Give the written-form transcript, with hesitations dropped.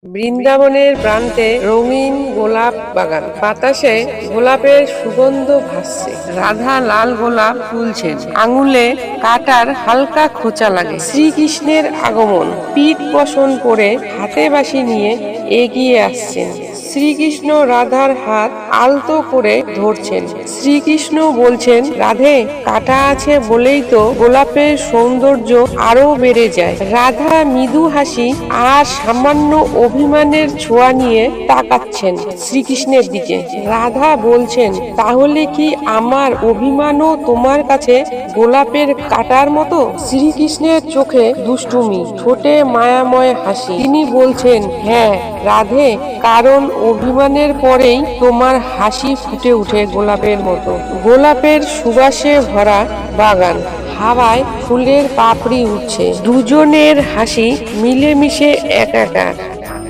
বৃন্দাবনের প্রান্তে রঙিন গোলাপ বাগান, বাতাসে গোলাপের সুগন্ধ ভাসছে। রাধা লাল গোলাপ তুলছেন, আঙুলে কাটার হালকা খোঁচা লাগে। শ্রীকৃষ্ণের আগমন, পিঠ বসন করে হাতে বাঁশি নিয়ে এগিয়ে আসছেন। শ্রীকৃষ্ণ রাধার হাত আলতো করে ধরছেন। শ্রীকৃষ্ণ বলছেন, রাধে, কাটা আছে বলেই তো গোলাপের সৌন্দর্য আরো বেড়ে যায়। রাধা মৃদু হাসি আর সামান্য অভিমানের ছোঁয়া নিয়ে তাকাচ্ছেন শ্রীকৃষ্ণের দিকে। রাধা বলছেন, তাহলে কি আমার অভিমানও তোমার কাছে গোলাপের কাটার মতো? শ্রীকৃষ্ণের চোখে দুষ্টুমি, ঠোঁটে মায়াময় হাসি। তিনি বলছেন, হ্যাঁ রাধে, কারণ অভিমানের পরেই তোমার হাসি ফুটে ওঠে গোলাপের মতো। গোলাপের সুবাসে ভরা বাগান, হাওয়ায় ফুলের পাপড়ি উঠছে। দুজনের হাসি মিলেমিশে একাকার।